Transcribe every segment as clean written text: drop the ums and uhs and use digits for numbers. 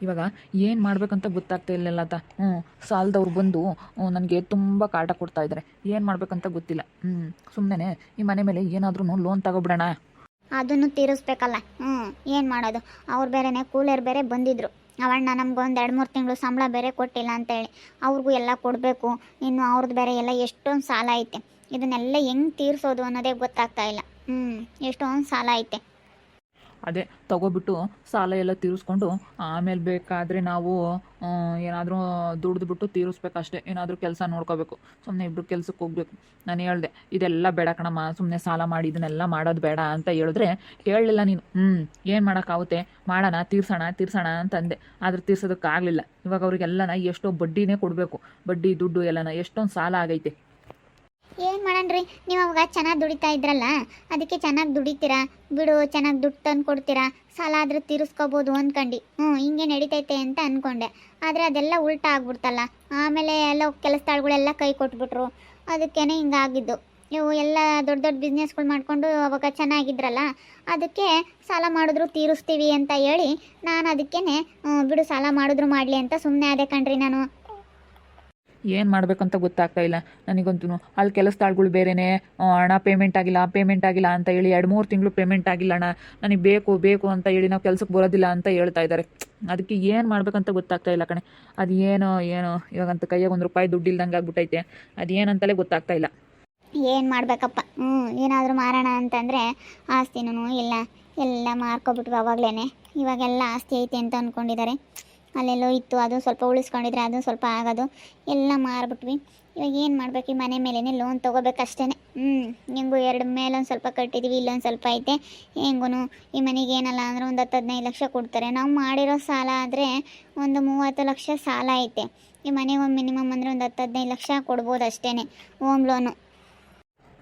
ಇವಾಗ ಏನು ಮಾಡ್ಬೇಕಂತ ಗೊತ್ತಾಗ್ತಾ ಇಲ್ಲ ಲತಾ. ಸಾಲದವ್ರು ಬಂದು ನನಗೆ ತುಂಬ ಕಾಟ ಕೊಡ್ತಾ ಇದ್ದಾರೆ. ಏನು ಮಾಡ್ಬೇಕಂತ ಗೊತ್ತಿಲ್ಲ. ಸುಮ್ಮನೆ ಈ ಮನೆ ಮೇಲೆ ಏನಾದ್ರೂ ಲೋನ್ ತಗೊಬಿಡೋಣ. ಅದನ್ನು ತೀರಿಸ್ಬೇಕಲ್ಲ. ಏನು ಮಾಡೋದು, ಅವ್ರು ಬೇರೆನೆ ಕೂಲಿಯರ್ ಬೇರೆ ಬಂದಿದ್ರು. ಅವಣ್ಣ ನಮ್ಗೊಂದು 2-3 ತಿಂಗಳು ಸಂಬಳ ಬೇರೆ ಕೊಟ್ಟಿಲ್ಲ ಅಂತೇಳಿ ಅವ್ರಿಗೂ ಎಲ್ಲ ಕೊಡಬೇಕು. ಇನ್ನು ಅವ್ರದ್ದು ಬೇರೆ ಎಲ್ಲ ಎಷ್ಟೊಂದು ಸಾಲ ಐತೆ. ಇದನ್ನೆಲ್ಲ ಹೆಂಗೆ ತೀರಿಸೋದು ಅನ್ನೋದೇ ಗೊತ್ತಾಗ್ತಾ ಇಲ್ಲ. ಎಷ್ಟೊಂದು ಸಾಲ ಐತೆ. ಅದೇ ತಗೋಬಿಟ್ಟು ಸಾಲ ಎಲ್ಲ ತೀರಿಸ್ಕೊಂಡು ಆಮೇಲೆ ಬೇಕಾದರೆ ನಾವು ಏನಾದರೂ ದುಡ್ದುಬಿಟ್ಟು ತೀರಿಸ್ಬೇಕಷ್ಟೇ. ಏನಾದರೂ ಕೆಲಸ ನೋಡ್ಕೋಬೇಕು. ಸುಮ್ಮನೆ ಇಬ್ಬರು ಕೆಲ್ಸಕ್ಕೆ ಹೋಗ್ಬೇಕು. ನಾನು ಹೇಳ್ದೆ ಇದೆಲ್ಲ ಬೇಡ ಕಣಮ್ಮ, ಸುಮ್ಮನೆ ಸಾಲ ಮಾಡಿ ಇದನ್ನೆಲ್ಲ ಮಾಡೋದು ಬೇಡ ಅಂತ ಹೇಳಿದ್ರೆ ಕೇಳಲಿಲ್ಲ ನೀನು. ಏನು ಮಾಡೋಕ್ಕಾಗುತ್ತೆ, ಮಾಡೋಣ ತೀರ್ಸೋಣ ಅಂತಂದೆ. ಆದರೆ ತೀರ್ಸೋದಕ್ಕಾಗಲಿಲ್ಲ. ಇವಾಗ ಅವ್ರಿಗೆಲ್ಲನ ಎಷ್ಟೋ ಬಡ್ಡಿನೇ ಕೊಡಬೇಕು. ಬಡ್ಡಿ ದುಡ್ಡು ಎಲ್ಲನ ಎಷ್ಟೊಂದು ಸಾಲ ಆಗೈತೆ. ಏನು ಮಾಡಣ್ರಿ, ನೀವು ಅವಾಗ ಚೆನ್ನಾಗಿ ದುಡಿತಾ ಇದ್ರಲ್ಲ, ಅದಕ್ಕೆ ಚೆನ್ನಾಗಿ ದುಡಿತೀರಾ ಬಿಡು, ಚೆನ್ನಾಗಿ ದುಡ್ಡು ತಂದು ಕೊಡ್ತೀರಾ, ಸಾಲ ಆದರೂ ತೀರಿಸ್ಕೋಬೋದು ಅಂದ್ಕೊಂಡು ಹಿಂಗೆ ನಡೀತೈತೆ ಅಂತ ಅಂದ್ಕೊಂಡೆ. ಆದರೆ ಅದೆಲ್ಲ ಉಲ್ಟಾ ಆಗ್ಬಿಡ್ತಲ್ಲ. ಆಮೇಲೆ ಎಲ್ಲ ಕೆಲಸದಾಳುಗಳೆಲ್ಲ ಕೈ ಕೊಟ್ಬಿಟ್ರು. ಅದಕ್ಕೇನೆ ಹಿಂಗಾಗಿದ್ದು. ನೀವು ಎಲ್ಲ ದೊಡ್ಡ ದೊಡ್ಡ ಬಿಸ್ನೆಸ್ಗಳು ಮಾಡಿಕೊಂಡು ಅವಾಗ ಚೆನ್ನಾಗಿದ್ರಲ್ಲ, ಅದಕ್ಕೆ ಸಾಲ ಮಾಡಿದ್ರು ತೀರಿಸ್ತೀವಿ ಅಂತ ಹೇಳಿ ನಾನು ಅದಕ್ಕೇ ಬಿಡು ಸಾಲ ಮಾಡಿದ್ರು ಮಾಡಲಿ ಅಂತ ಸುಮ್ಮನೆ ಆದೆ ಕಣ್ರಿ ನಾನು. ಏನು ಮಾಡಬೇಕಂತ ಗೊತ್ತಾಗ್ತಾ ಇಲ್ಲ ನನಗಂತೂ. ಅಲ್ಲಿ ಕೆಲಸದಾಳುಗಳು ಬೇರೆಯೇ ಹಣ ಪೇಮೆಂಟ್ ಆಗಿಲ್ಲ ಅಂತ ಹೇಳಿ 2-3 ತಿಂಗಳು ಪೇಮೆಂಟ್ ಆಗಿಲ್ಲ ಅಣ್ಣ, ನನಗೆ ಬೇಕು ಅಂತ ಹೇಳಿ ನಾವು ಕೆಲಸಕ್ಕೆ ಬರೋದಿಲ್ಲ ಅಂತ ಹೇಳ್ತಾ ಇದ್ದಾರೆ. ಅದಕ್ಕೆ ಏನು ಮಾಡಬೇಕಂತ ಗೊತ್ತಾಗ್ತಾ ಇಲ್ಲ ಕಣೆ. ಅದು ಏನೋ ಇವಾಗಂತ ಕೈಯಾಗ ₹1 ದುಡ್ಡು ಇಲ್ದಂಗೆ ಆಗ್ಬಿಟ್ಟೈತೆ. ಅದೇನಂತಲೇ ಗೊತ್ತಾಗ್ತಾ ಇಲ್ಲ. ಏನು ಮಾಡಬೇಕಪ್ಪ. ಏನಾದರೂ ಮಾರೋಣ ಅಂತಂದರೆ ಆಸ್ತಿನೂ ಇಲ್ಲ, ಎಲ್ಲ ಮಾರ್ಕೊಬಿಟ್ವಿ ಅವಾಗಲೇ. ಇವಾಗೆಲ್ಲ ಆಸ್ತಿ ಐತೆ ಅಂತ ಅಂದ್ಕೊಂಡಿದ್ದಾರೆ. ಅಲ್ಲೆಲ್ಲೋ ಇತ್ತು, ಅದು ಸ್ವಲ್ಪ ಉಳಿಸ್ಕೊಂಡಿದ್ರೆ ಅದು ಸ್ವಲ್ಪ ಆಗೋದು, ಎಲ್ಲ ಮಾರ್ಬಿಟ್ವಿ. ಇವಾಗ ಏನು ಮಾಡಬೇಕು, ಈ ಮನೆ ಮೇಲೇ ಲೋನ್ ತೊಗೋಬೇಕಷ್ಟೇ. ಹೆಂಗೂ 2 ಮೇಲೊಂದು ಸ್ವಲ್ಪ ಕಟ್ಟಿದ್ದೀವಿ, ಇಲ್ಲೊಂದು ಸ್ವಲ್ಪ ಐತೆ. ಹೆಂಗೂ ಈ ಮನೆಗೆ ಏನಲ್ಲ ಅಂದ್ರೆ ಒಂದು 10-15 ಲಕ್ಷ ಕೊಡ್ತಾರೆ. ನಾವು ಮಾಡಿರೋ ಸಾಲ ಆದರೆ ಒಂದು 30 ಲಕ್ಷ ಸಾಲ ಐತೆ. ಈ ಮನೆಗೆ ಒಂದು ಮಿನಿಮಮ್ ಅಂದರೆ ಒಂದು 10-15 ಲಕ್ಷ ಕೊಡ್ಬೋದು ಅಷ್ಟೇ ಹೋಮ್ ಲೋನು.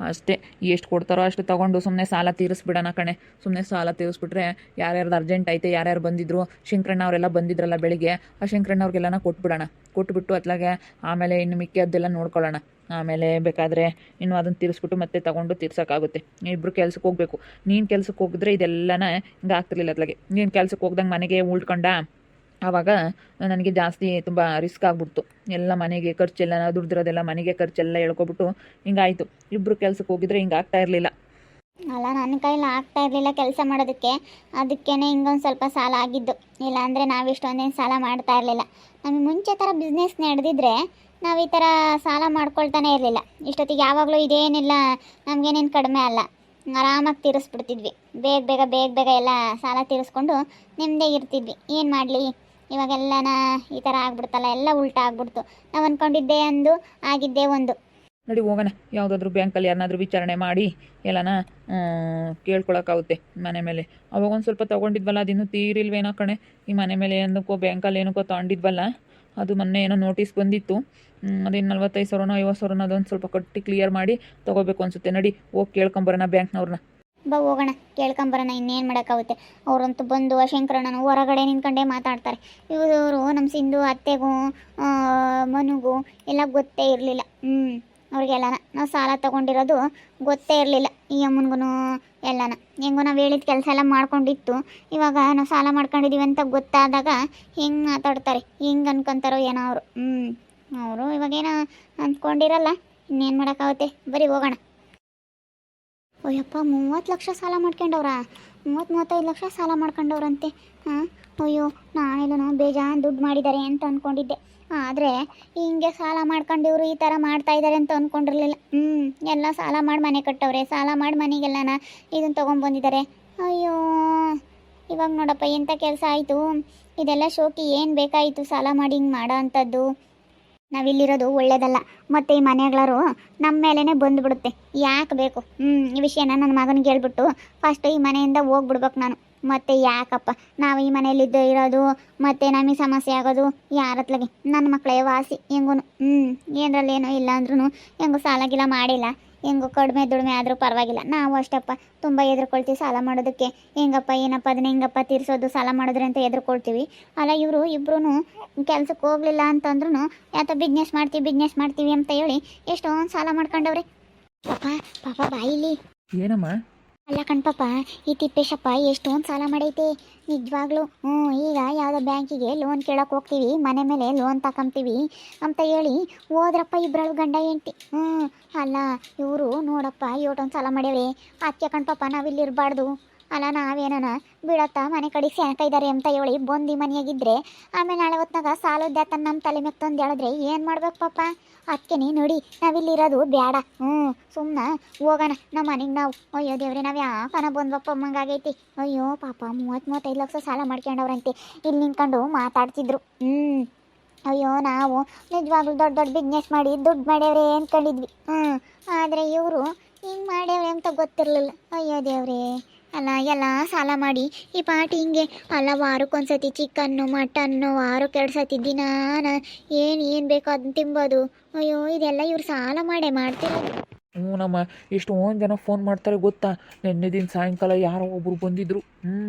ಅಷ್ಟೇ, ಎಷ್ಟು ಕೊಡ್ತಾರೋ ಅಷ್ಟು ತೊಗೊಂಡು ಸುಮ್ಮನೆ ಸಾಲ ತೀರಿಸ್ಬಿಡೋಣ ಕಣೆ. ಸುಮ್ಮನೆ ಸಾಲ ತೀರಿಸ್ಬಿಟ್ರೆ ಯಾರ್ಯಾರ್ದು ಅರ್ಜೆಂಟ್ ಐತೆ, ಯಾರ್ಯಾರು ಬಂದಿದ್ರು, ಶಂಕರಣ್ಣ ಅವರೆಲ್ಲ ಬಂದಿದ್ರಲ್ಲ ಬೆಳಿಗ್ಗೆ, ಆ ಶಂಕರಣ್ಣ ಅವ್ರಿಗೆಲ್ಲನ ಕೊಟ್ಬಿಟ್ಟು ಅತ್ಲಾಗೆ ಆಮೇಲೆ ಇನ್ನು ಮಿಕ್ಕಿದ್ದೆಲ್ಲ ನೋಡ್ಕೊಳ್ಳೋಣ. ಆಮೇಲೆ ಬೇಕಾದರೆ ಇನ್ನು ಅದನ್ನು ತೀರಿಸ್ಬಿಟ್ಟು ಮತ್ತೆ ತೊಗೊಂಡು ತೀರ್ಸೋಕ್ಕಾಗುತ್ತೆ. ಇಬ್ಬರು ಕೆಲ್ಸಕ್ಕೆ ಹೋಗಬೇಕು. ನೀನು ಕೆಲ್ಸಕ್ಕೆ ಹೋಗಿದ್ರೆ ಇದೆಲ್ಲನ ಹಿಂಗೆ ಆಗ್ತಿರ್ಲಿಲ್ಲ. ಅತ್ಲಾಗೆ ನೀನು ಕೆಲ್ಸಕ್ಕೆ ಹೋಗ್ದಂಗೆ ಮನೆಗೆ ಉಳ್ಕೊಂಡ, ಆವಾಗ ನನಗೆ ಜಾಸ್ತಿ ತುಂಬ ರಿಸ್ಕ್ ಆಗ್ಬಿಡ್ತು. ಎಲ್ಲ ಮನೆಗೆ ಖರ್ಚೆಲ್ಲ ದುಡ್ದಿರೋದೆಲ್ಲ ಮನೆಗೆ ಖರ್ಚೆಲ್ಲ ಹೇಳ್ಕೊಬಿಟ್ಟು ಹಿಂಗಾಯಿತು. ಇಬ್ಬರು ಕೆಲ್ಸಕ್ಕೆ ಹೋಗಿದ್ರೆ ಹಿಂಗೆ ಆಗ್ತಾ ಇರಲಿಲ್ಲ. ಅಲ್ಲ, ನನ್ನ ಕೈಲಿ ಆಗ್ತಾ ಇರಲಿಲ್ಲ ಕೆಲಸ ಮಾಡೋದಕ್ಕೆ. ಅದಕ್ಕೇ ಹಿಂಗೊಂದು ಸ್ವಲ್ಪ ಸಾಲ ಆಗಿದ್ದು. ಇಲ್ಲಾಂದರೆ ನಾವು ಇಷ್ಟೊಂದೇನು ಸಾಲ ಮಾಡ್ತಾ ಇರಲಿಲ್ಲ. ನಮಗೆ ಮುಂಚೆ ಥರ ಬಿಸ್ನೆಸ್ ನಡೆದಿದ್ರೆ ನಾವು ಈ ಥರ ಸಾಲ ಮಾಡ್ಕೊಳ್ತಾನೆ ಇರಲಿಲ್ಲ. ಇಷ್ಟೊತ್ತಿಗೆ ಯಾವಾಗಲೂ ಇದೇನಿಲ್ಲ, ನಮಗೇನೇನು ಕಡಿಮೆ ಅಲ್ಲ, ಆರಾಮಾಗಿ ತೀರಿಸ್ಬಿಡ್ತಿದ್ವಿ. ಬೇಗ ಎಲ್ಲ ಸಾಲ ತೀರಿಸ್ಕೊಂಡು ನಿಮ್ಮದೇ ಇರ್ತಿದ್ವಿ. ಏನು ಮಾಡಲಿ, ಇವಾಗೆಲ್ಲನ ಈ ಥರ ಆಗ್ಬಿಡ್ತಲ್ಲ, ಎಲ್ಲ ಉಲ್ಟಾ ಆಗ್ಬಿಡ್ತು. ನಾವು ಅಂದ್ಕೊಂಡಿದ್ದೆ ಒಂದು, ಆಗಿದ್ದೇ ಒಂದು. ನಡಿ ಹೋಗೋಣ, ಯಾವುದಾದ್ರೂ ಬ್ಯಾಂಕಲ್ಲಿ ಯಾರನ್ನಾದ್ರೂ ವಿಚಾರಣೆ ಮಾಡಿ ಎಲ್ಲನ ಕೇಳ್ಕೊಳಕ್ಕಾಗುತ್ತೆ ಮನೆ ಮೇಲೆ. ಅವಾಗ ಒಂದು ಸ್ವಲ್ಪ ತೊಗೊಂಡಿದ್ವಲ್ಲ, ಅದಿನ್ನೂ ತೀರಿಲ್ವೇನೋ ಕಣೆ. ಈ ಮನೆ ಮೇಲೆ ಏನಕ್ಕೋ ಬ್ಯಾಂಕಲ್ಲಿ ಏನಕ್ಕೋ ತೊಗೊಂಡಿದ್ವಲ್ಲ, ಅದು ಮೊನ್ನೆ ಏನೋ ನೋಟಿಸ್ ಬಂದಿತ್ತು. ಅದೇನು 45,000ನೋ 50,000ನೋ ಅದೊಂದು ಸ್ವಲ್ಪ ಕಟ್ಟಿ ಕ್ಲಿಯರ್ ಮಾಡಿ ತೊಗೋಬೇಕು ಅನಿಸುತ್ತೆ. ನಡಿ ಹೋಗಿ ಕೇಳ್ಕೊಂಬರೋಣ ಬ್ಯಾಂಕ್ನವ್ರನ್ನ. ಹೋಗೋಣ, ಕೇಳ್ಕೊಂಬರೋಣ. ಇನ್ನೇನು ಮಾಡೋಕ್ಕಾಗುತ್ತೆ. ಅವರಂತೂ ಬಂದು ಶಂಕರಣ್ಣನ ಹೊರಗಡೆ ನಿಂತ್ಕೊಂಡೇ ಮಾತಾಡ್ತಾರೆ. ಇವರು ನಮ್ಮ ಸಿಂಧು ಅತ್ತೆಗೂ ಮನುಗೂ ಎಲ್ಲ ಗೊತ್ತೇ ಇರಲಿಲ್ಲ. ಅವ್ರಿಗೆಲ್ಲನ ನಾವು ಸಾಲ ತೊಗೊಂಡಿರೋದು ಗೊತ್ತೇ ಇರಲಿಲ್ಲ. ಈ ಅಮ್ಮನಿಗೂ ಎಲ್ಲನ ಹೆಂಗೋ ನಾವು ಹೇಳಿದ ಕೆಲಸ ಎಲ್ಲ ಮಾಡ್ಕೊಂಡಿತ್ತು. ಇವಾಗ ನಾವು ಸಾಲ ಮಾಡ್ಕೊಂಡಿದ್ದೀವಿ ಅಂತ ಗೊತ್ತಾದಾಗ ಹೆಂಗೆ ಮಾತಾಡ್ತಾರೆ, ಹೆಂಗೆ ಅನ್ಕೊಂತಾರೋ ಏನೋ ಅವರು. ಅವರು ಇವಾಗೇನೋ ಅಂದ್ಕೊಂಡಿರಲ್ಲ. ಇನ್ನೇನು ಮಾಡೋಕ್ಕಾಗುತ್ತೆ, ಬರೀ ಹೋಗೋಣ. ಅಯ್ಯಪ್ಪ, 30 ಲಕ್ಷ ಸಾಲ ಮಾಡ್ಕೊಂಡವ್ರ, 30-35 ಲಕ್ಷ ಸಾಲ ಮಾಡ್ಕೊಂಡವ್ರಂತೆ. ಅಯ್ಯೋ, ನಾನೆಲ್ಲೂ ಬೇಜಾನ್ ದುಡ್ಡು ಮಾಡಿದ್ದಾರೆ ಅಂತ ಅಂದ್ಕೊಂಡಿದ್ದೆ. ಆದರೆ ಹಿಂಗೆ ಸಾಲ ಮಾಡ್ಕೊಂಡಿವ್ರು ಈ ಥರ ಮಾಡ್ತಾ ಇದ್ದಾರೆ ಅಂತ ಅಂದ್ಕೊಂಡಿರಲಿಲ್ಲ. ಎಲ್ಲ ಸಾಲ ಮಾಡಿ ಮನೆ ಕಟ್ಟವ್ರೆ, ಸಾಲ ಮಾಡಿ ಮನೆಗೆಲ್ಲನ ಇದನ್ನು ತೊಗೊಂಬಂದಿದ್ದಾರೆ. ಅಯ್ಯೋ, ಇವಾಗ ನೋಡಪ್ಪ ಎಂಥ ಕೆಲಸ ಆಯಿತು. ಇದೆಲ್ಲ ಶೋಕಿ ಏನು ಬೇಕಾಯಿತು ಸಾಲ ಮಾಡಿ ಹಿಂಗೆ ಮಾಡೋ ಅಂಥದ್ದು. ನಾವಿಲ್ಲಿರೋದು ಒಳ್ಳೇದಲ್ಲ. ಮತ್ತು ಈ ಮನೆಗಳರು ನಮ್ಮ ಮೇಲೇ ಬಂದುಬಿಡುತ್ತೆ. ಯಾಕೆ ಬೇಕು? ಈ ವಿಷಯನ ನನ್ನ ಮಗನಿಗೆ ಹೇಳ್ಬಿಟ್ಟು ಫಸ್ಟ್ ಈ ಮನೆಯಿಂದ ಹೋಗ್ಬಿಡ್ಬೇಕು ನಾನು. ಮತ್ತು ಯಾಕಪ್ಪ ನಾವು ಈ ಮನೆಯಲ್ಲಿದ್ದು ಇರೋದು, ಮತ್ತು ನಮಗೆ ಸಮಸ್ಯೆ ಆಗೋದು ಯಾರತ್ಲಾಗೆ? ನನ್ನ ಮಕ್ಕಳೇ ವಾಸಿ. ಹೆಂಗೂ ಏನರಲ್ಲೇನೋ ಇಲ್ಲ ಅಂದ್ರೂ ಹೆಂಗೂ ಸಾಲಾಗಿಲ್ಲ ಮಾಡಿಲ್ಲ. ಹೆಂಗೋ ಕಡಿಮೆ ದುಡಿಮೆ ಆದರೂ ಪರವಾಗಿಲ್ಲ. ನಾವು ಅಷ್ಟಪ್ಪ ತುಂಬ ಹೆದರ್ಕೊಳ್ತೀವಿ ಸಾಲ ಮಾಡೋದಕ್ಕೆ. ಹೆಂಗಪ್ಪ ಏನಪ್ಪ ಅದನ್ನ ಹೆಂಗಪ್ಪ ತೀರಿಸೋದು ಸಾಲ ಮಾಡಿದ್ರೆ ಅಂತ ಹೆದರ್ಕೊಳ್ತೀವಿ. ಅಲ್ಲ, ಇವರು ಇಬ್ಬರೂ ಕೆಲ್ಸಕ್ಕೆ ಹೋಗಲಿಲ್ಲ ಅಂತಂದ್ರೂ ಯಾತ ಬಿಸ್ನೆಸ್ ಮಾಡ್ತೀವಿ ಅಂತ ಹೇಳಿ ಎಷ್ಟೊಂದು ಸಾಲ ಮಾಡ್ಕೊಂಡವ್ರೆ. ಪಾಪ ಬಾಯಿಲಿ. ಏನಮ್ಮ ಅಲ್ಲ ಕಣ್ಪಪ್ಪ, ಈ ತಿಪ್ಪೇಶಪ್ಪ ಎಷ್ಟೊಂದು ಸಾಲ ಮಾಡೈತೆ ನಿಜವಾಗ್ಲೂ. ಈಗ ಯಾವುದೋ ಬ್ಯಾಂಕಿಗೆ ಲೋನ್ ಕೇಳಕ್ಕೆ ಹೋಗ್ತೀವಿ, ಮನೆ ಮೇಲೆ ಲೋನ್ ತಗೊಂತೀವಿ ಅಂತ ಹೇಳಿ ಹೋದ್ರಪ್ಪ ಇಬ್ಬರಳು ಗಂಡ ಹೆಂಡ್ತಿ. ಅಲ್ಲ ಇವರು ನೋಡಪ್ಪ ಇವತ್ತೊಂದು ಸಾಲ ಮಾಡ್ಯಾವೆ. ಅದಕ್ಕೆ ಕಣ್ಪಪ್ಪ ನಾವಿಲ್ಲಿರಬಾರ್ದು. ಅಲ್ಲ ನಾವೇನ ಬಿಡತ್ತ ಮನೆ ಕಡೆ ಸೆಣಕ ಇದ್ದಾರೆ ಅಂತ ಹೇಳಿ ಬಂದು ಮನೆಯಾಗಿದ್ರೆ ಆಮೇಲೆ ನಾಳೆ ಹೊತ್ನಾಗ ಸಾಲದ ನಮ್ಮ ತಲೆ ಮೇಲೆ ತಂದು ಹೇಳಿದ್ರೆ ಏನು ಮಾಡ್ಬೇಕು ಪಾಪ. ಅದಕ್ಕೆ ನೋಡಿ ನಾವಿಲ್ಲಿರೋದು ಬೇಡ. ಸುಮ್ಮನೆ ಹೋಗೋಣ ನಮ್ಮ ಮನೆಗೆ ನಾವು. ಅಯ್ಯೋ ದೇವ್ರೆ, ನಾವು ಯಾಕನ ಬಂದ್ವಪ್ಪ ಅಮ್ಮಂಗಾಗೈತಿ. ಅಯ್ಯೋ ಪಾಪ 30-35 ಲಕ್ಷ ಸಾಲ ಮಾಡ್ಕೊಂಡವ್ರಂತೆ. ಇಲ್ಲಿ ನಿಂತ್ಕೊಂಡು ಮಾತಾಡ್ತಿದ್ರು. ಅಯ್ಯೋ ನಾವು ನಿಜವಾಗ್ಲೂ ದೊಡ್ಡ ದೊಡ್ಡ ಬಿಸ್ನೆಸ್ ಮಾಡಿ ದುಡ್ಡು ಮಾಡ್ಯವ್ರೆ ಅಂದ್ಕೊಂಡಿದ್ವಿ. ಆದರೆ ಇವರು ಹಿಂಗೆ ಮಾಡ್ಯವ್ರೆ ಅಂತ ಗೊತ್ತಿರಲಿಲ್ಲ. ಅಯ್ಯೋ ದೇವ್ರೇ, ಅಲ್ಲ ಎಲ್ಲ ಸಾಲ ಮಾಡಿ ಈ ಪಾಟಿ ಹಿಂಗೆ ಅಲ್ಲ ವಾರಕ್ಕೊಂದ್ಸತಿ ಚಿಕನ್ನು ಮಟನ್ನು ವಾರಕ್ಕೆ 2 ಸತಿ ದಿನ ಏನು ಬೇಕೋ ಅದನ್ನ ತಿಂಬೋದು. ಅಯ್ಯೋ ಇದೆಲ್ಲ ಇವ್ರು ಸಾಲ ಮಾಡೇ ಮಾಡ್ತಿರೋದು. ನಮ್ಮ ಎಷ್ಟೊಂದು ಜನ ಫೋನ್ ಮಾಡ್ತಾರೆ ಗೊತ್ತಾ. ನಿನ್ನೆ ದಿನ ಸಾಯಂಕಾಲ ಯಾರೋ ಒಬ್ರು ಬಂದಿದ್ರು.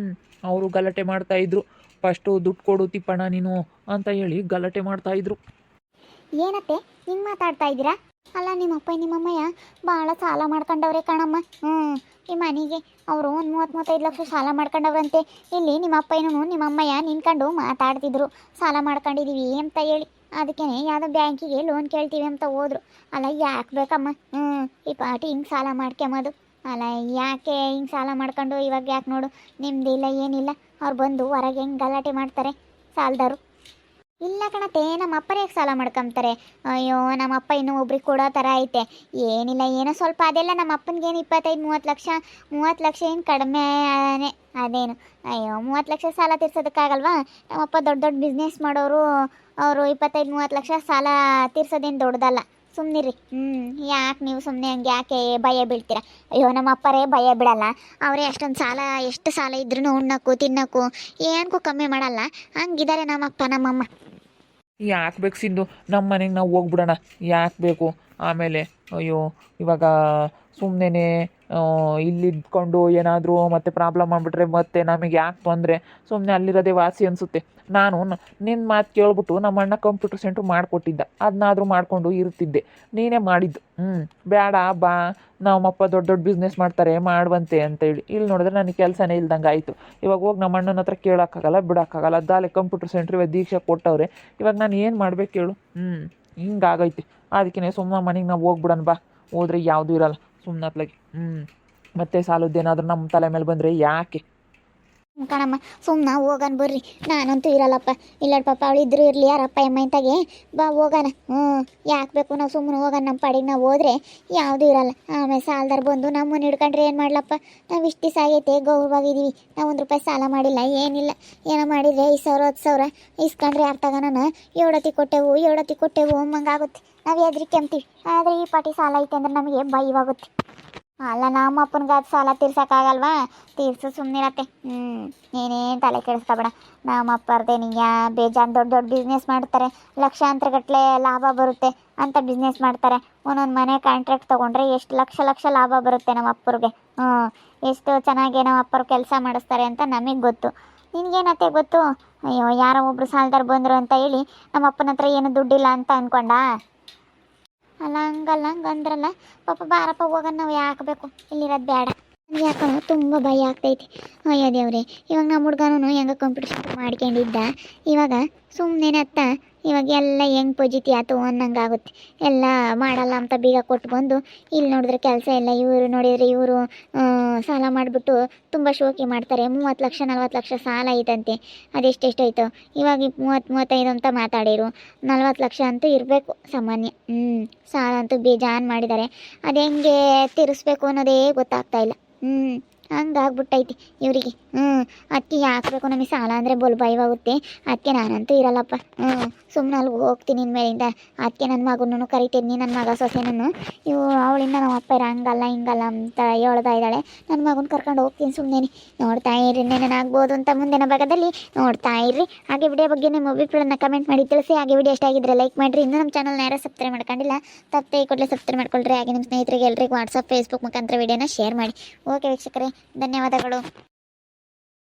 ಅವರು ಗಲಾಟೆ ಮಾಡ್ತಾಯಿದ್ರು. ಫಸ್ಟು ದುಡ್ಡು ಕೊಡು ತಿಪ್ಪಣ್ಣ ನೀನು ಅಂತ ಹೇಳಿ ಗಲಾಟೆ ಮಾಡ್ತಾಯಿದ್ರು. ಏನತ್ತೆ ಹಿಂಗೆ ಮಾತಾಡ್ತಾ ಇದ್ದೀರಾ? ಅಲ್ಲ ನಿಮ್ಮಪ್ಪ ನಿಮ್ಮಮ್ಮಯ್ಯ ಭಾಳ ಸಾಲ ಮಾಡ್ಕೊಂಡವ್ರೆ ಕಣಮ್ಮ. ಈ ಮನೆಗೆ ಅವರು ಒಂದು 30-35 ಲಕ್ಷ ಸಾಲ ಮಾಡ್ಕೊಂಡವ್ರಂತೆ. ಇಲ್ಲಿ ನಿಮ್ಮಪ್ಪಯ್ಯನೂ ನಿಮ್ಮಮ್ಮಯ್ಯ ನಿಂತ್ಕೊಂಡು ಮಾತಾಡ್ತಿದ್ರು ಸಾಲ ಮಾಡ್ಕೊಂಡಿದ್ದೀವಿ ಅಂತ ಹೇಳಿ. ಅದಕ್ಕೆ ಯಾವುದೋ ಬ್ಯಾಂಕಿಗೆ ಲೋನ್ ಕೇಳ್ತೀವಿ ಅಂತ ಹೋದ್ರು. ಅಲ್ಲ ಯಾಕೆ ಬೇಕಮ್ಮ ಈ ಪಾಟಿ ಹಿಂಗೆ ಸಾಲ ಮಾಡ್ಕೊಂಬೋದು? ಅಲ್ಲ ಯಾಕೆ ಹಿಂಗೆ ಸಾಲ ಮಾಡ್ಕೊಂಡು ಇವಾಗ ಯಾಕೆ ನೋಡು ನಿಮ್ಮದಿಲ್ಲ ಏನಿಲ್ಲ. ಅವ್ರು ಬಂದು ಹೊರಗೆ ಹೆಂಗೆ ಗಲಾಟೆ ಮಾಡ್ತಾರೆ ಸಾಲದವರು. ಇಲ್ಲ ಕಣತೆ, ನಮ್ಮ ಅಪ್ಪರೇ ಸಾಲ ಮಾಡ್ಕೊಂತಾರೆ. ಅಯ್ಯೋ ನಮ್ಮ ಅಪ್ಪ ಇನ್ನೂ ಒಬ್ರಿಗೆ ಕೊಡೋ ಥರ ಐತೆ. ಏನಿಲ್ಲ ಏನೋ ಸ್ವಲ್ಪ ಅದೆಲ್ಲ ನಮ್ಮ ಅಪ್ಪನಿಗೇನು 25-30 ಲಕ್ಷ. 30 ಲಕ್ಷ ಏನು ಕಡಿಮೆನೇ ಅದೇನು. ಅಯ್ಯೋ 30 ಲಕ್ಷ ಸಾಲ ತೀರ್ಸೋದಕ್ಕಾಗಲ್ವಾ? ನಮ್ಮಪ್ಪ ದೊಡ್ಡ ದೊಡ್ಡ ಬಿಸ್ನೆಸ್ ಮಾಡೋರು. ಅವರು 25-30 ಲಕ್ಷ ಸಾಲ ತೀರ್ಸೋದೇನು ದೊಡ್ಡದಲ್ಲ. ಸುಮ್ಮನಿರಿ. ಯಾಕೆ ನೀವು ಸುಮ್ಮನೆ ಹಂಗೆ ಯಾಕೆ ಭಯ ಬೀಳ್ತೀರಾ? ಅಯ್ಯೋ ನಮ್ಮ ಅಪ್ಪರೇ ಭಯ ಬಿಡಲ್ಲ. ಅವರೇ ಅಷ್ಟೊಂದು ಸಾಲ, ಎಷ್ಟು ಸಾಲ ಇದ್ರೂ ಉಣ್ಣಕ್ಕೂ ತಿನ್ನಕ್ಕೂ ಏನಕ್ಕೂ ಕಮ್ಮಿ ಮಾಡಲ್ಲ. ಹಂಗಿದ್ದಾರೆ ನಮ್ಮಪ್ಪ ನಮ್ಮಮ್ಮ. ಯಾಕೆ ಬೇಕು ಸಿಂಧು, ನಮ್ಮ ಮನೆಗೆ ನಾವು ಹೋಗ್ಬಿಡೋಣ. ಯಾಕೆ ಬೇಕು ಆಮೇಲೆ? ಅಯ್ಯೋ ಇವಾಗ ಸುಮ್ಮನೆ ಇಲ್ಲಿದ್ಕೊಂಡು ಏನಾದರೂ ಮತ್ತೆ ಪ್ರಾಬ್ಲಮ್ ಮಾಡಿಬಿಟ್ರೆ ಮತ್ತೆ ನಮಗೆ ಯಾಕೆ ತೊಂದರೆ? ಸುಮ್ಮನೆ ಅಲ್ಲಿರೋದೇ ವಾಸಿ ಅನಿಸುತ್ತೆ. ನಾನು ನಿನ್ನ ಮಾತು ಕೇಳ್ಬಿಟ್ಟು ನಮ್ಮ ಅಣ್ಣ ಕಂಪ್ಯೂಟರ್ ಸೆಂಟ್ರ್ ಮಾಡಿಕೊಟ್ಟಿದ್ದ. ಅದನ್ನಾದರೂ ಮಾಡಿಕೊಂಡು ಇರ್ತಿದ್ದೆ. ನೀನೇ ಮಾಡಿದ್ದು. ಬೇಡ ಬಾ, ನಮ್ಮಪ್ಪ ದೊಡ್ಡ ದೊಡ್ಡ ಬಿಸ್ನೆಸ್ ಮಾಡ್ತಾರೆ ಮಾಡುವಂತೆ ಅಂತೇಳಿ. ಇಲ್ಲಿ ನೋಡಿದ್ರೆ ನನಗೆ ಕೆಲಸನೇ ಇಲ್ದಂಗೆ ಆಯಿತು. ಇವಾಗ ಹೋಗಿ ನಮ್ಮ ಅಣ್ಣನ ಹತ್ರ ಕೇಳೋಕ್ಕಾಗಲ್ಲ, ಬಿಡೋಕ್ಕಾಗಲ್ಲ. ಅದಾಲೆ ಕಂಪ್ಯೂಟರ್ ಸೆಂಟ್ರ್ ಇವಾಗ ದೀಕ್ಷೆ ಕೊಟ್ಟವ್ರೆ. ಇವಾಗ ನಾನು ಏನು ಮಾಡ್ಬೇಕು ಹೇಳು? ಹಿಂಗಾಗೈತೆ. ಅದಕ್ಕೆ ಸುಮ್ಮನೆ ಮನೆಗೆ ನಾವು ಹೋಗ್ಬಿಡೋಣ ಬಾ. ಹೋದ್ರೆ ಯಾವುದೂ ಇರಲ್ಲ ಸುಮ್ಮನೆ ಅತ್ಲಾಗೆ. ಮತ್ತೆ ಸಾಲದ್ದೇನಾದ್ರೂ ನಮ್ಮ ತಲೆ ಮೇಲೆ ಬಂದರೆ ಯಾಕೆ ಕಣಮ್ಮ, ಸುಮ್ಮನೆ ಹೋಗೋಣ ಬರ್ರಿ. ನಾನಂತೂ ಇರಲ್ಲಪ್ಪ. ಇಲ್ಲ ಪಾಪ ಅವಳು ಇದ್ರು ಇರಲಿ, ಯಾರಪ್ಪ ಅಮ್ಮ ಇಂತಾಗೆ ಬಾ ಹೋಗೋಣ. ಯಾಕೆ ಬೇಕು? ನಾವು ಸುಮ್ಮನೆ ಹೋಗೋಣ. ನಮ್ಮ ಪಾಡಿಗೆ ನಾವು ಹೋದ್ರೆ ಯಾವುದೂ ಇರಲ್ಲ. ಆಮೇಲೆ ಸಾಲದಾರ ಬಂದು ನಮ್ಮನ್ನು ಹಿಡ್ಕೊಂಡ್ರೆ ಏನು ಮಾಡ್ಲಪ್ಪ? ನಾವು ಇಷ್ಟು ದಿವಸ ಆಗೈತೆ ಗೌರವಾಗಿದ್ದೀವಿ. ನಾವು 1 ರೂಪಾಯಿ ಸಾಲ ಮಾಡಿಲ್ಲ, ಏನಿಲ್ಲ. ಏನೋ ಮಾಡಿದರೆ 5,000 10,000 ಇಸ್ಕೊಂಡ್ರೆ ಯಾರು ತಗೋಣ? 7 ಕೊಟ್ಟೆವು ಅಮ್ಮಂಗಾಗುತ್ತೆ. ನಾವು ಹೆದ್ರಿಕೆ ಅಂತೀವಿ. ಆದರೆ ಈ ಪಾಟಿ ಸಾಲ ಐತೆ ಅಂದ್ರೆ ನಮಗೆ ಭಯವಾಗುತ್ತೆ. ಅಲ್ಲ ನಮ್ಮ ಅಪ್ಪನಿಗೆ ಅದು ಸಾಲ ತೀರ್ಸೋಕ್ಕಾಗಲ್ವಾ? ತೀರ್ಸು ಸುಮ್ಮನಿರತ್ತೆ. ನೀನೇನು ತಲೆ ಕೆಡಿಸ್ಕೊಬೇಡ. ನಮ್ಮ ಅಪ್ಪರ್ದೆ ನೀಯ ಬೇಜಾನ್ ದೊಡ್ಡ ದೊಡ್ಡ ಬಿಸ್ನೆಸ್ ಮಾಡ್ತಾರೆ. ಲಕ್ಷಾಂತರಗಟ್ಟಲೆ ಲಾಭ ಬರುತ್ತೆ ಅಂತ ಬಿಸ್ನೆಸ್ ಮಾಡ್ತಾರೆ. ಒಂದೊಂದು ಮನೆ ಕಾಂಟ್ರಾಕ್ಟ್ ತೊಗೊಂಡ್ರೆ ಎಷ್ಟು ಲಕ್ಷ ಲಾಭ ಬರುತ್ತೆ ನಮ್ಮ ಅಪ್ಪರಿಗೆ. ಎಷ್ಟು ಚೆನ್ನಾಗಿ ನಮ್ಮ ಅಪ್ಪರು ಕೆಲಸ ಮಾಡಿಸ್ತಾರೆ ಅಂತ ನಮಗೆ ಗೊತ್ತು. ನಿನಗೇನತ್ತೆ ಗೊತ್ತು? ಅಯ್ಯೋ ಯಾರೋ ಒಬ್ಬರು ಸಾಲದಾರ ಬಂದರು ಅಂತ ಹೇಳಿ ನಮ್ಮ ಅಪ್ಪನ ಹತ್ರ ಏನು ದುಡ್ಡಿಲ್ಲ ಅಂತ ಅಂದ್ಕೊಂಡ? ಅಲ್ಲ ಹಂಗಲ್ಲ, ಹಂಗಂದ್ರಲ್ಲ ಪಾಪ. ಬಾರಪ್ಪ ಹೋಗೋಣ, ನಾವು ಯಾಕೆ ಬೇಕು? ಇಲ್ಲಿರೋದು ಬೇಡ. ನನಗೆ ಯಾಕೋ ತುಂಬ ಭಯ ಆಗ್ತೈತಿ. ಅಯ್ಯೋ ದೇವ್ರೆ, ಇವಾಗ ನಮ್ಮ ಹುಡ್ಗನೂ ಹೆಂಗೆ ಕಂಪಿಟೇಷನ್ ಮಾಡ್ಕೊಂಡಿದ್ದ. ಇವಾಗ ಸುಮ್ಮನೆ ಅತ್ತ ಇವಾಗ ಎಲ್ಲ ಹೆಂಗೆ ಪಜಿತಿ ಆಯ್ತು ಅನ್ನಂಗಾಗುತ್ತೆ. ಎಲ್ಲ ಮಾಡಲ್ಲ ಅಂತ ಬೀಗ ಕೊಟ್ಟು ಬಂದು ಇಲ್ಲಿ ನೋಡಿದ್ರೆ ಕೆಲಸ ಇಲ್ಲ. ಇವರು ನೋಡಿದರೆ ಇವರು ಸಾಲ ಮಾಡಿಬಿಟ್ಟು ತುಂಬ ಶೋಕಿ ಮಾಡ್ತಾರೆ. 30 ಲಕ್ಷ 40 ಲಕ್ಷ ಸಾಲ ಐತಂತೆ. ಅದೆಷ್ಟೆಷ್ಟಾಯಿತು ಇವಾಗ? 30-35 ಅಂತ ಮಾತಾಡಿರು. 40 ಲಕ್ಷ ಅಂತೂ ಇರಬೇಕು ಸಾಮಾನ್ಯ. ಸಾಲ ಅಂತೂ ಬೇಜಾನ್ ಮಾಡಿದ್ದಾರೆ. ಅದು ಹೆಂಗೆ ತೀರಿಸ್ಬೇಕು ಅನ್ನೋದೇ ಗೊತ್ತಾಗ್ತಾ ಇಲ್ಲ. ಹಂಗಾಗ್ಬಿಟ್ಟೈತಿ ಇವರಿಗೆ. ಅದಕ್ಕೆ ಯಾಕೆ ಬೇಕು ನಮಗೆ ಸಾಲ ಅಂದರೆ ಬಲು ಭಯವಾಗುತ್ತೆ. ಅದಕ್ಕೆ ನಾನಂತೂ ಇರಲ್ಲಪ್ಪ. ಸುಮ್ಮನೆ ಅಲ್ಲಿ ಹೋಗ್ತೀನಿ ಇನ್ಮೇಲಿಂದ. ಅದಕ್ಕೆ ನನ್ನ ಮಗನೂ ಕರಿತೀನಿ, ನನ್ನ ಮಗ ಸೊಸೆನೂ. ಅವಳಿಂದ ನಮ್ಮ ಅಪ್ಪ ಹಂಗಲ್ಲ ಹಿಂಗಲ್ಲ ಅಂತ ಹೇಳ್ತಾ ಇದ್ದಾಳೆ. ನನ್ನ ಮಗನ ಕರ್ಕೊಂಡು ಹೋಗ್ತೀನಿ ಸುಮ್ಮನೆ. ನೋಡ್ತಾ ಇರ್ರಿ, ನೆನನಾಗ್ಬೋದು ಅಂತ ಮುಂದಿನ ಭಾಗದಲ್ಲಿ ನೋಡ್ತಾ ಇರ್ರಿ. ಹಾಗೆ ವಿಡಿಯೋ ಬಗ್ಗೆ ನಿಮ್ಮ ಅಭಿಪ್ರಾಯನ ಕಮೆಂಟ್ ಮಾಡಿ ತಿಳಿಸಿ. ಹಾಗೆ ವಿಡಿಯೋ ಇಷ್ಟ ಆಗಿದ್ರೆ ಲೈಕ್ ಮಾಡಿರಿ. ಇನ್ನೂ ನಮ್ಮ ಚಾನಲ್ನ ಯಾರು ಸಬ್ಸ್ಕ್ರೈಬ್ ಮಾಡ್ಕೊಂಡಿಲ್ಲ ತಪ್ಪೇ ಕೂಡಲೇ ಸಬ್ಸ್ಕ್ರೈಬ್ ಮಾಡ್ಕೊಳ್ರಿ. ಹಾಗೆ ನಿಮ್ಮ ಸ್ನೇಹಿತರಿಗೆ ಎಲ್ರಿಗೂ ವಾಟ್ಸಪ್ ಫೇಸ್ಬುಕ್ ಮುಖಾಂತರ ವಿಡಿಯೋನ ಶೇರ್ ಮಾಡಿ. ಓಕೆ ವೀಕ್ಷಕರೇ, ಧನ್ಯವಾದಗಳು.